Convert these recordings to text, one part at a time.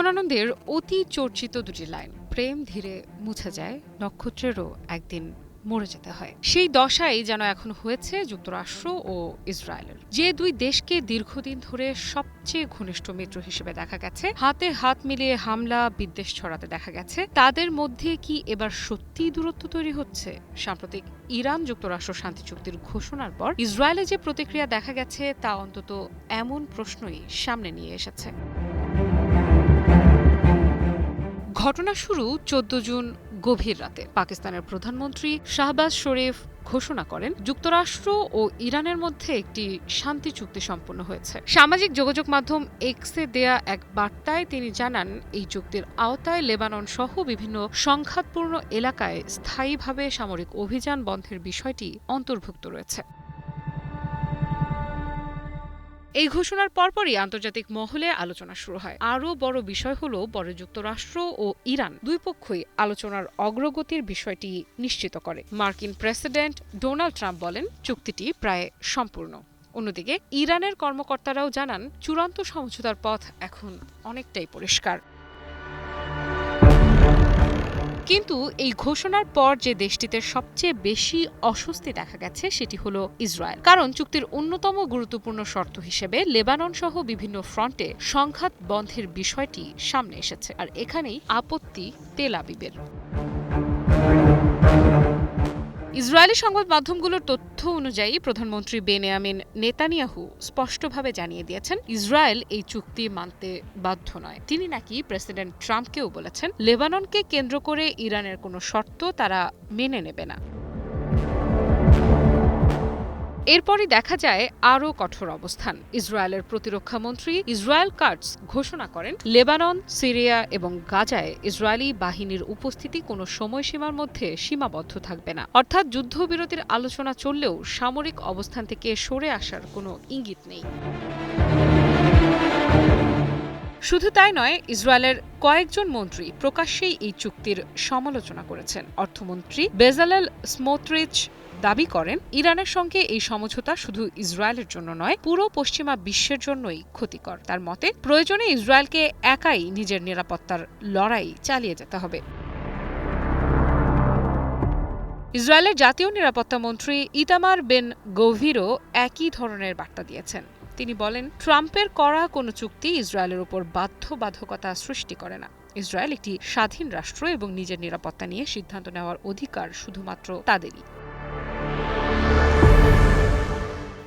জীবনানন্দের অতি চর্চিত দুটি লাইন, প্রেম ধীরে মুছে যায়, নক্ষত্রেরও একদিন মরে যেতে হয়। সেই দশাই যেন এখন হয়েছে যুক্তরাষ্ট্র ও ইসরায়েলের, যে দুই দেশকে দীর্ঘদিন ধরে সবচেয়ে ঘনিষ্ঠ মিত্র হিসেবে দেখা গেছে, হাতে হাত মিলিয়ে হামলা বিদ্বেষ ছড়াতে দেখা গেছে। তাদের মধ্যে কি এবার সত্যিই দূরত্ব তৈরি হচ্ছে? সাম্প্রতিক ইরান যুক্তরাষ্ট্র শান্তি চুক্তির ঘোষণার পর ইসরায়েলে যে প্রতিক্রিয়া দেখা গেছে তা অন্তত এমন প্রশ্নই সামনে নিয়ে এসেছে। ঘটনা শুরু 14 জুন গভীর রাতে। পাকিস্তানের প্রধানমন্ত্রী শাহবাজ শরীফ ঘোষণা করেন যুক্তরাষ্ট্র ও ইরানের মধ্যে একটি শান্তি চুক্তি সম্পন্ন হয়েছে। সামাজিক যোগাযোগ মাধ্যম এক্সে দেয়া এক বার্তায় তিনি জানান, এই চুক্তির আওতায় লেবানন সহ বিভিন্ন সংঘাতপূর্ণ এলাকায় স্থায়ীভাবে সামরিক অভিযান বন্ধের বিষয়টি অন্তর্ভুক্ত রয়েছে। এই ঘোষণার পরপরই আন্তর্জাতিক মহলে আলোচনা শুরু হয়। আরও বড় বিষয় হল, পরে যুক্তরাষ্ট্র ও ইরান দুই পক্ষই আলোচনার অগ্রগতির বিষয়টি নিশ্চিত করে। মার্কিন প্রেসিডেন্ট ডোনাল্ড ট্রাম্প বলেন চুক্তিটি প্রায় সম্পূর্ণ। অন্যদিকে ইরানের কর্মকর্তারাও জানান চূড়ান্ত সমঝোতার পথ এখন অনেকটাই পরিষ্কার। কিন্তু এই ঘোষণার পর যে দেশটিতে সবচেয়ে বেশি অস্বস্তি দেখা গেছে সেটি হলো ইসরায়েল। কারণ চুক্তির অন্যতম গুরুত্বপূর্ণ শর্ত হিসেবে লেবানন সহ বিভিন্ন ফ্রন্টে সংঘাত বন্ধের বিষয়টি সামনে এসেছে, আর এখানেই আপত্তি তেল আবিবের। ইসরায়েলি সংবাদ মাধ্যমগুলোর তথ্য অনুযায়ী প্রধানমন্ত্রী বেনিয়ামিন নেতানিয়াহু স্পষ্টভাবে জানিয়ে দিয়েছেন ইসরায়েল এই চুক্তি মানতে বাধ্য নয়। তিনি নাকি প্রেসিডেন্ট ট্রাম্পকেও বলেছেন লেবাননকে কেন্দ্র করে ইরানের কোনো শর্ত তারা মেনে নেবে না। এরপরই দেখা যায় আরও কঠোর অবস্থান। ইসরায়েলের প্রতিরক্ষা মন্ত্রী ইসরায়েল কাটজ ঘোষণা করেন লেবানন, সিরিয়া এবং গাজায় ইসরায়েলি বাহিনীর উপস্থিতি কোনো সময়সীমার মধ্যে সীমাবদ্ধ থাকবে না। অর্থাৎ যুদ্ধবিরতির আলোচনা চললেও সামরিক অবস্থান থেকে সরে আসার কোনো ইঙ্গিত নেই। শুধু তাই নয়, ইসরায়েলের কয়েকজন মন্ত্রী প্রকাশ্যেই এই চুক্তির সমালোচনা করেছেন। অর্থমন্ত্রী বেজালেল স্মোট্রিচ দাবি করেন ইরানের সঙ্গে এই সমঝোতা শুধু ইসরায়েলের জন্য নয়, পুরো পশ্চিমা বিশ্বের জন্যই ক্ষতিকর। তার মতে প্রয়োজনে ইসরায়েলকে একাই নিজের নিরাপত্তার লড়াই চালিয়ে যেতে হবে। ইসরায়েলের জাতীয় নিরাপত্তা মন্ত্রী ইতামার বেন গভিরও একই ধরনের বার্তা দিয়েছেন। তিনি বলেন ট্রাম্পের করা কোনো চুক্তি ইসরায়েলের উপর বাধ্যবাধকতা সৃষ্টি করে না। ইসরায়েল একটি স্বাধীন রাষ্ট্র এবং নিজের নিরাপত্তা নিয়ে সিদ্ধান্ত নেওয়ার অধিকার শুধুমাত্র তাদেরই।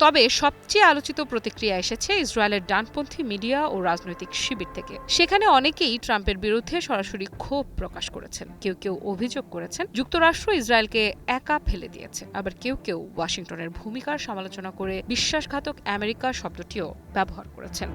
তবে সবচেয়ে আলোচিত প্রতিক্রিয়া এসেছে ইসরায়েলের ডানপন্থী মিডিয়া ও রাজনৈতিক শিবির থেকে। সেখানে অনেকেই ট্রাম্পের বিরুদ্ধে সরাসরি ক্ষোভ প্রকাশ করেছেন। কেউ কেউ অভিযোগ করেছেন যুক্তরাষ্ট্র ইসরায়েলকে একা ফেলে দিয়েছে, আবার কেউ কেউ ওয়াশিংটনের ভূমিকার সমালোচনা করে বিশ্বাসঘাতক আমেরিকা শব্দটিও ব্যবহার করেছেন।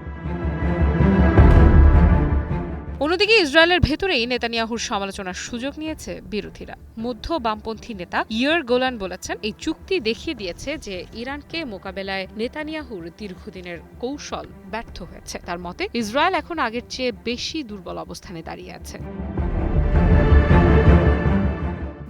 অন্যদিকে ইসরায়েলের ভেতরেই নেতানিয়াহুর সমালোচনার সুযোগ নিয়েছে বিরোধীরা। মধ্য বামপন্থী নেতা ইয়ার গোলান বলেছেন এই চুক্তি দেখিয়ে দিয়েছে যে ইরানকে মোকাবেলায় নেতানিয়াহুর দীর্ঘদিনের কৌশল ব্যর্থ হয়েছে। তার মতে ইসরায়েল এখন আগের চেয়ে বেশি দুর্বল অবস্থানে দাঁড়িয়ে আছে।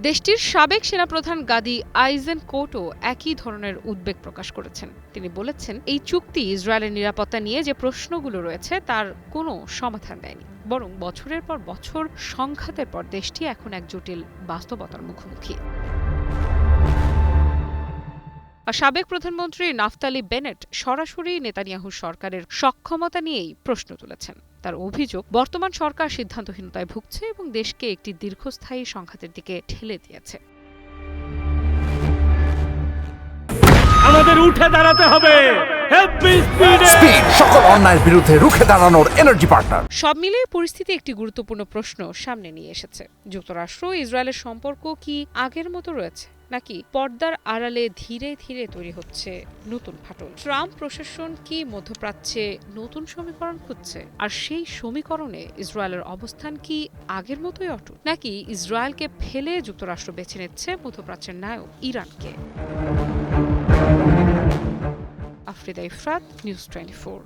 দেশটির সাবেক সেনাপ্রধান গাদি আইজেনকোটও একই ধরনের উদ্বেগ প্রকাশ করেছেন। তিনি বলেছেন এই চুক্তি ইসরায়েলের নিরাপত্তা নিয়ে যে প্রশ্নগুলো রয়েছে তার কোনো সমাধান দেয়নি, বরং বছরের পর বছর সংঘাতের পর দেশটি এখন এক জটিল বাস্তবতার মুখোমুখি। সাবেক প্রধানমন্ত্রী নাফতালি বেনেট সরাসরি নেতানিয়াহু সরকারের সক্ষমতা নিয়েই প্রশ্ন তুলেছেন। তার অভিযোগ বর্তমান সরকার সিদ্ধান্তহীনতায় ভুগছে এবং দেশকে একটি দীর্ঘস্থায়ী সংঘাতের দিকে ঠেলে দিয়েছে। আমাদের উঠে দাঁড়াতে হবে। স্পিড, সকল অন্যায়ের বিরুদ্ধে রুখে দাঁড়ানোর এনার্জি পার্টনার। সব মিলিয়ে পরিস্থিতি একটি গুরুত্বপূর্ণ প্রশ্ন সামনে নিয়ে এসেছে। যুক্তরাষ্ট্র ইসরায়েলের সম্পর্ক কি আগের মতো রয়েছে, নাকি পর্দার আড়ালে ধীরে ধীরে তৈরি হচ্ছে নতুন ফাটল? ট্রাম্প প্রশাসন কি মধ্যপ্রাচ্যে নতুন সমীকরণ খুঁজছে, আর সেই সমীকরণে ইসরায়েলের অবস্থান কি আগের মতোই অটুট, নাকি ইসরায়েলকে ফেলে যুক্তরাষ্ট্র বেছে নিচ্ছে মধ্যপ্রাচ্যের নায়ক ইরানকে? আফরিদা ইফরাত, নিউজ 24।